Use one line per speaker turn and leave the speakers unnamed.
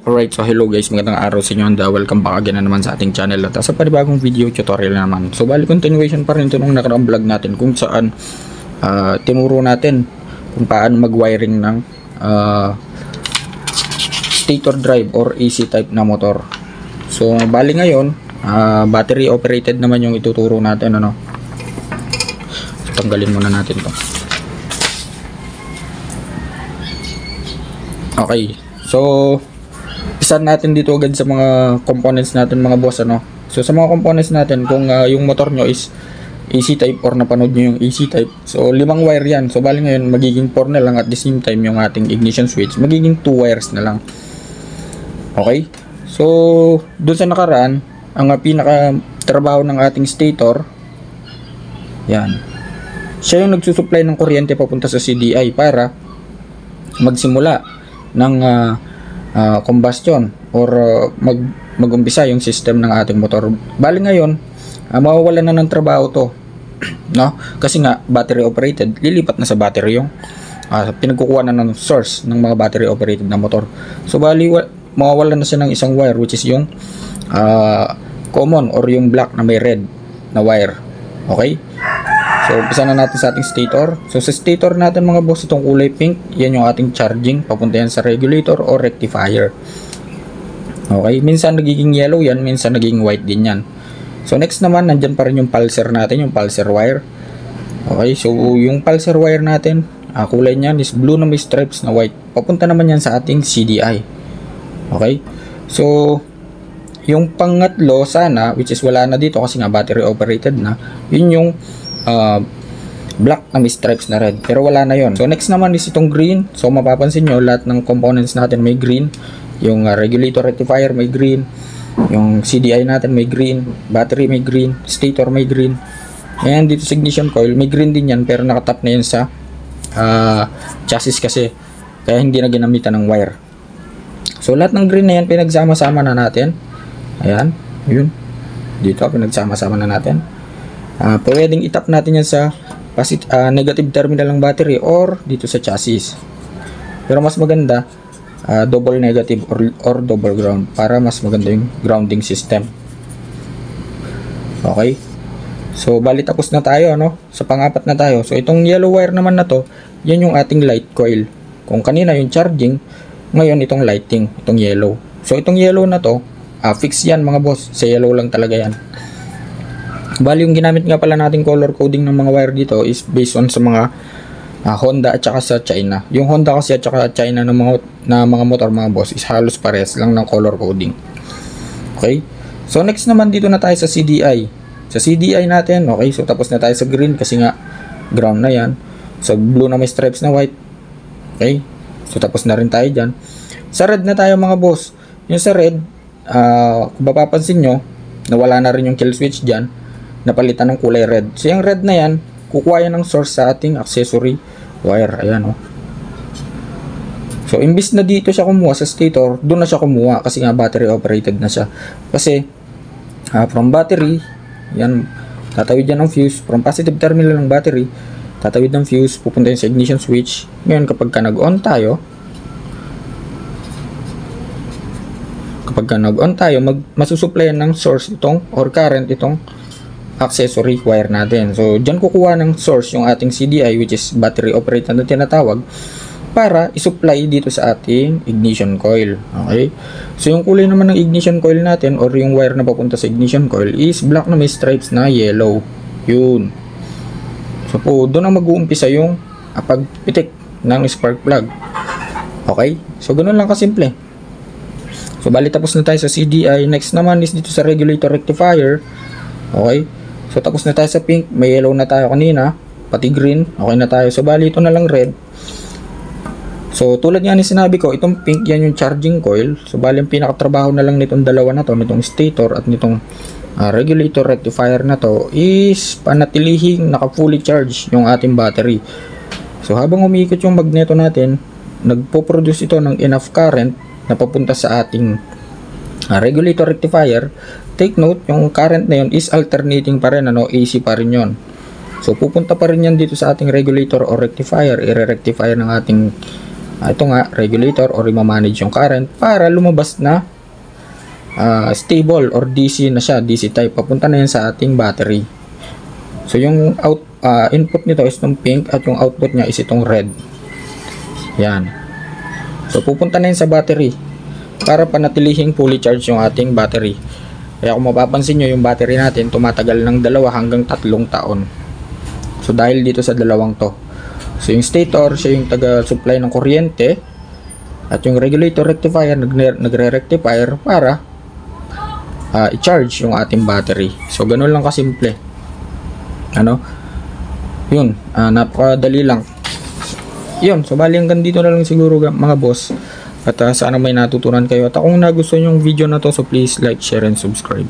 Alright, so hello guys, magandang araw sa inyo and welcome back again na naman sa ating channel at sa panibagong video tutorial na naman. So bali continuation pa rin ito nung nakaraang vlog natin kung saan tinuro natin kung paano mag-wiring ng stator drive or AC type na motor. So bali ngayon, battery operated naman yung ituturo natin, ano. So, tanggalin muna natin to. Okay, so isa natin dito agad sa mga components natin mga boss, ano. So sa mga components natin, kung yung motor nyo is AC type or napanood nyo yung AC type, so 5 wire yan. So bali ngayon magiging 4 na lang, at the same time yung ating ignition switch magiging 2 wires na lang. Okay, so dun sa nakaraan, ang pinaka trabaho ng ating stator, yan, siya yung nagsusupply ng kuryente papunta sa CDI para magsimula ng combustion or mag-umpisa yung system ng ating motor. Bali ngayon, mawawalan na ng trabaho to, no? Kasi nga battery operated, lilipat na sa battery yung pinagkukuha na ng source ng mga battery operated na motor. So bali mawawalan na siya ng isang wire, which is yung common or yung black na may red na wire. Okay, so umpisa na natin sa ating stator. So sa stator natin mga boss, itong kulay pink, yan yung ating charging, papunta yan sa regulator or rectifier. Okay, minsan nagiging yellow yan, minsan nagiging white din yan. So next naman, nandyan pa rin yung pulser natin, yung pulser wire. Okay, so yung pulser wire natin, kulay niyan is blue na may stripes na white, papunta naman yan sa ating CDI. Okay, so yung pangatlo sana, which is wala na dito kasi nga battery operated na, yun yung black na may stripes na red, pero wala na yon. So next naman is itong green. So mapapansin nyo, lahat ng components natin may green. Yung regulator rectifier may green, yung CDI natin may green, battery may green, stator may green, and dito sa ignition coil may green din yan, pero nakatap na yan sa chassis kasi, kaya hindi na ginamitan ng wire. So lahat ng green na yan pinagsama-sama na natin. Ayan, yun, dito pinagsama-sama na natin. Pwedeng itap natin yan sa negative terminal ng battery or dito sa chassis, pero mas maganda double negative or double ground para mas maganda yung grounding system. Okay, so bali tapos na tayo, no? Sa pangapat na tayo. So itong yellow wire naman na to, yan yung ating light coil. Kung kanina yung charging, ngayon itong lighting, itong yellow. So itong yellow na to, fix yan mga boss, sa yellow lang talaga yan. Bali yung ginamit nga pala nating color coding ng mga wire dito is based on sa mga Honda at saka sa China. Yung Honda kasi at saka China ng mga motor mga boss is halos pares lang ng color coding. Okay, so next naman dito na tayo sa CDI. Sa CDI natin, okay, so tapos na tayo sa green kasi nga ground na yan. Sa blue na may stripes na white. Okay, so tapos na rin tayo dyan. Sa red na tayo mga boss. Yung sa red, kung mapapansin nyo, nawala na rin yung kill switch dyan, napalitan ng kulay red. So yung red na yan, kukuha yan ng source sa ating accessory wire. Ayan, oh. So imbis na dito siya kumuha sa stator, doon na siya kumuha kasi nga battery operated na siya. Kasi from battery, yan, tatawid yan ng fuse. From positive terminal ng battery, tatawid ng fuse, pupunta yan sa ignition switch. Ngayon kapag ka nag-on tayo, masusuplayan ng source itong or current itong accessory wire natin. So dyan kukuha ng source yung ating CDI, which is battery operated na tinatawag, para isupply dito sa ating ignition coil. Okay, so yung kulay naman ng ignition coil natin or yung wire na papunta sa ignition coil is black na may stripes na yellow. Yun. So po doon ang mag-uumpisa yung pagpitik ng spark plug. Okay, so ganun lang kasimple. So bali tapos na tayo sa CDI. Next naman is dito sa regulator rectifier. Okay, so tapos na tayo sa pink, may yellow na tayo kanina, pati green, okay na tayo. So bali ito na lang red. So tulad nga ni sinabi ko, itong pink yan yung charging coil. So bali ang pinakatrabaho na lang nitong dalawa na to, nitong stator at nitong regulator rectifier na to, is panatilihing naka fully charge yung ating battery. So habang umiikot yung magneto natin, nagpo-produce ito ng enough current na papunta sa ating regulator rectifier. Take note, yung current na yun is alternating pa rin, ano, AC pa rin yun. So pupunta pa rin yan dito sa ating regulator or rectifier, i-rectifier ng ating ito nga, regulator or i-manage yung current para lumabas na stable or DC na siya, DC type. Papunta na yan sa ating battery. So yung input nito is itong pink at yung output niya is itong red. Yan. So pupunta na yan sa battery para panatilihing fully charged yung ating battery. Kaya kung mapapansin nyo, yung battery natin tumatagal ng 2 hanggang 3 taon. So dahil dito sa dalawang to. So yung stator, siya yung taga-supply ng kuryente, at yung regulator rectifier, nagre-rectifier para i-charge yung ating battery. So ganun lang kasimple. Yun, napakadali lang. Yun, so bali hanggang dito na lang siguro mga boss. At sana may natutunan kayo. At kung nagustuhan yung video na to, so please like, share, and subscribe.